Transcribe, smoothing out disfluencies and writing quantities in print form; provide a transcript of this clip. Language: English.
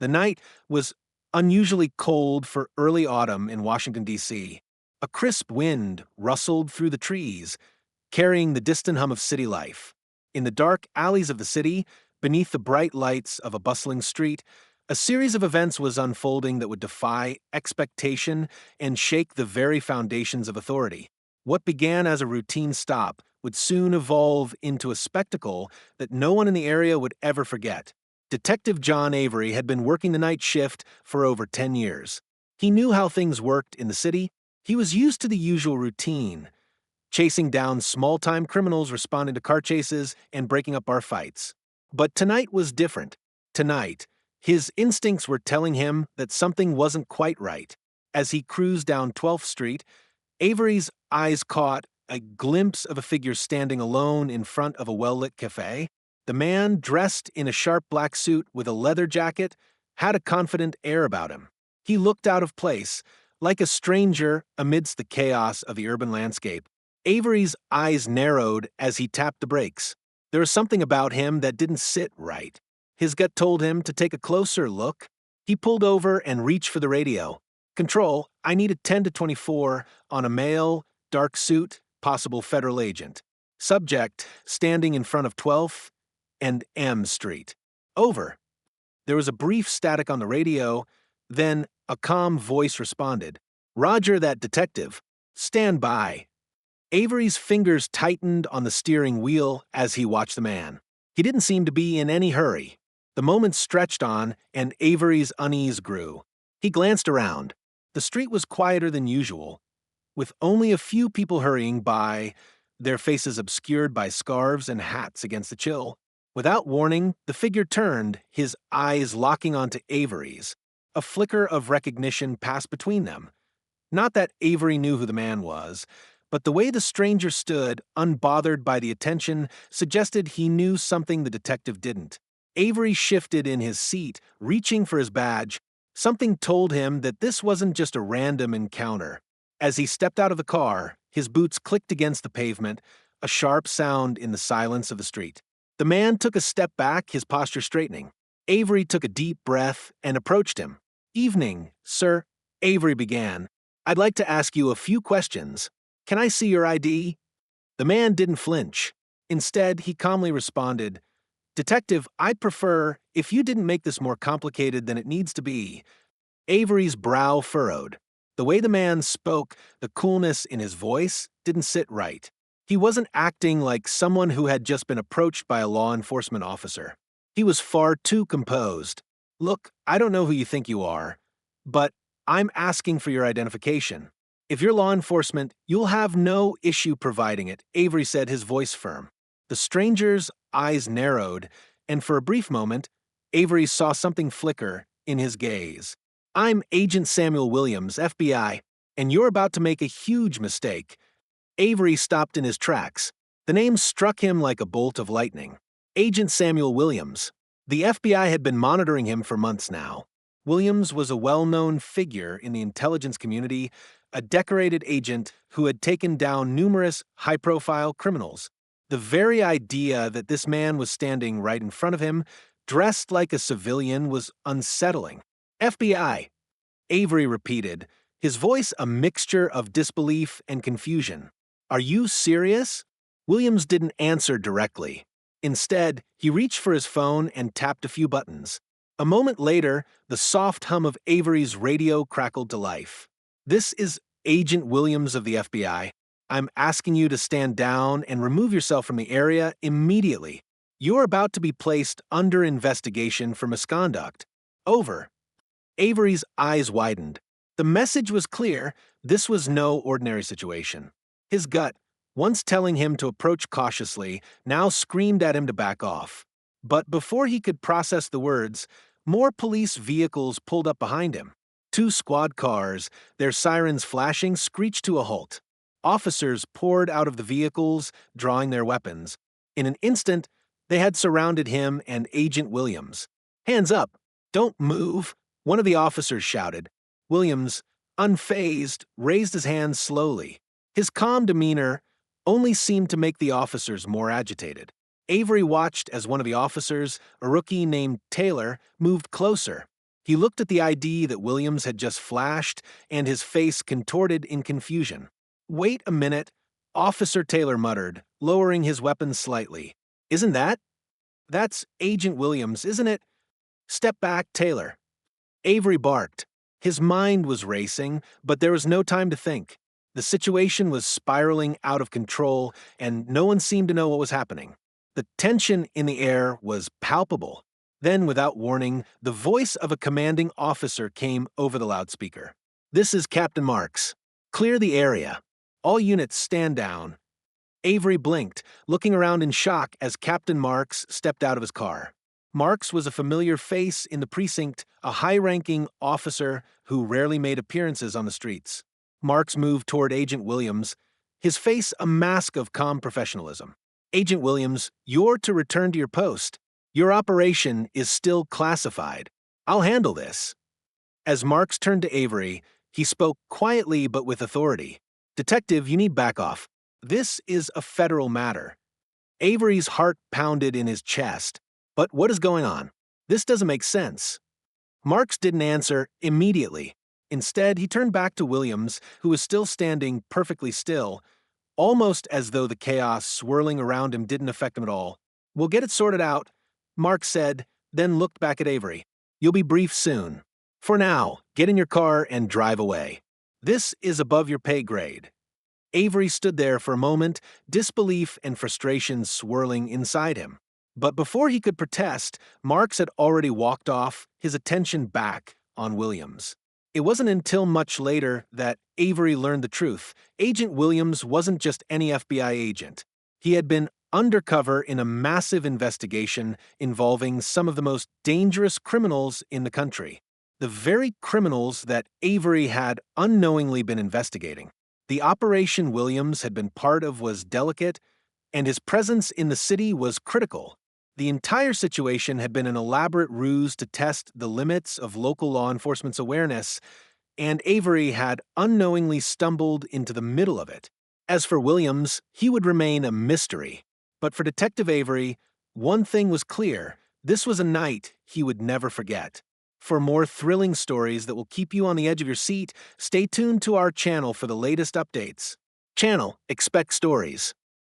The night was unusually cold for early autumn in Washington, D.C. A crisp wind rustled through the trees, carrying the distant hum of city life. In the dark alleys of the city, beneath the bright lights of a bustling street, a series of events was unfolding that would defy expectation and shake the very foundations of authority. What began as a routine stop would soon evolve into a spectacle that no one in the area would ever forget. Detective John Avery had been working the night shift for over 10 years. He knew how things worked in the city. He was used to the usual routine, chasing down small-time criminals responding to car chases and breaking up bar fights. But tonight was different. Tonight, his instincts were telling him that something wasn't quite right. As he cruised down 12th Street, Avery's eyes caught a glimpse of a figure standing alone in front of a well-lit cafe. The man, dressed in a sharp black suit with a leather jacket, had a confident air about him. He looked out of place, like a stranger amidst the chaos of the urban landscape. Avery's eyes narrowed as he tapped the brakes. There was something about him that didn't sit right. His gut told him to take a closer look. He pulled over and reached for the radio. "Control, I need a 10 to 24 on a male, dark suit, possible federal agent. Subject, standing in front of 12th and M Street. Over." There was a brief static on the radio, then a calm voice responded. "Roger that, detective. Stand by." Avery's fingers tightened on the steering wheel as he watched the man. He didn't seem to be in any hurry. The moments stretched on, and Avery's unease grew. He glanced around. The street was quieter than usual, with only a few people hurrying by, their faces obscured by scarves and hats against the chill. Without warning, the figure turned, his eyes locking onto Avery's. A flicker of recognition passed between them. Not that Avery knew who the man was, but the way the stranger stood, unbothered by the attention, suggested he knew something the detective didn't. Avery shifted in his seat, reaching for his badge. Something told him that this wasn't just a random encounter. As he stepped out of the car, his boots clicked against the pavement, a sharp sound in the silence of the street. The man took a step back, his posture straightening. Avery took a deep breath and approached him. "Evening, sir," Avery began. "I'd like to ask you a few questions. Can I see your ID?" The man didn't flinch. Instead, he calmly responded, "Detective, I'd prefer if you didn't make this more complicated than it needs to be." Avery's brow furrowed. The way the man spoke, the coolness in his voice, didn't sit right. He wasn't acting like someone who had just been approached by a law enforcement officer. He was far too composed. "Look, I don't know who you think you are, but I'm asking for your identification. If you're law enforcement, you'll have no issue providing it," Avery said, his voice firm. The stranger's eyes narrowed, and for a brief moment, Avery saw something flicker in his gaze. "I'm Agent Samuel Williams, FBI, and you're about to make a huge mistake." Avery stopped in his tracks. The name struck him like a bolt of lightning. Agent Samuel Williams. The FBI had been monitoring him for months now. Williams was a well-known figure in the intelligence community, a decorated agent who had taken down numerous high-profile criminals. The very idea that this man was standing right in front of him, dressed like a civilian, was unsettling. "FBI," Avery repeated, his voice a mixture of disbelief and confusion. "Are you serious?" Williams didn't answer directly. Instead, he reached for his phone and tapped a few buttons. A moment later, the soft hum of Avery's radio crackled to life. "This is Agent Williams of the FBI. I'm asking you to stand down and remove yourself from the area immediately. You're about to be placed under investigation for misconduct. Over." Avery's eyes widened. The message was clear. This was no ordinary situation. His gut, once telling him to approach cautiously, now screamed at him to back off. But before he could process the words, more police vehicles pulled up behind him. 2 squad cars, their sirens flashing, screeched to a halt. Officers poured out of the vehicles, drawing their weapons. In an instant, they had surrounded him and Agent Williams. "Hands up! Don't move!" one of the officers shouted. Williams, unfazed, raised his hands slowly. His calm demeanor only seemed to make the officers more agitated. Avery watched as one of the officers, a rookie named Taylor, moved closer. He looked at the ID that Williams had just flashed, and his face contorted in confusion. "Wait a minute," Officer Taylor muttered, lowering his weapon slightly. "Isn't that? That's Agent Williams, isn't it?" "Step back, Taylor." Avery barked. His mind was racing, but there was no time to think. The situation was spiraling out of control, and no one seemed to know what was happening. The tension in the air was palpable. Then, without warning, the voice of a commanding officer came over the loudspeaker. "This is Captain Marks. Clear the area. All units stand down." Avery blinked, looking around in shock as Captain Marks stepped out of his car. Marks was a familiar face in the precinct, a high-ranking officer who rarely made appearances on the streets. Marks moved toward Agent Williams, his face a mask of calm professionalism. "Agent Williams, you're to return to your post. Your operation is still classified. I'll handle this." As Marks turned to Avery, he spoke quietly but with authority. "Detective, you need back off. This is a federal matter." Avery's heart pounded in his chest. "But what is going on? This doesn't make sense." Marks didn't answer immediately. Instead, he turned back to Williams, who was still standing perfectly still, almost as though the chaos swirling around him didn't affect him at all. "We'll get it sorted out," Marks said, then looked back at Avery. "You'll be briefed soon. For now, get in your car and drive away. This is above your pay grade." Avery stood there for a moment, disbelief and frustration swirling inside him. But before he could protest, Marks had already walked off, his attention back on Williams. It wasn't until much later that Avery learned the truth. Agent Williams wasn't just any FBI agent. He had been undercover in a massive investigation involving some of the most dangerous criminals in the country. The very criminals that Avery had unknowingly been investigating. The operation Williams had been part of was delicate, and his presence in the city was critical. The entire situation had been an elaborate ruse to test the limits of local law enforcement's awareness, and Avery had unknowingly stumbled into the middle of it. As for Williams, he would remain a mystery. But for Detective Avery, one thing was clear: this was a night he would never forget. For more thrilling stories that will keep you on the edge of your seat, stay tuned to our channel for the latest updates. Channel, expect stories.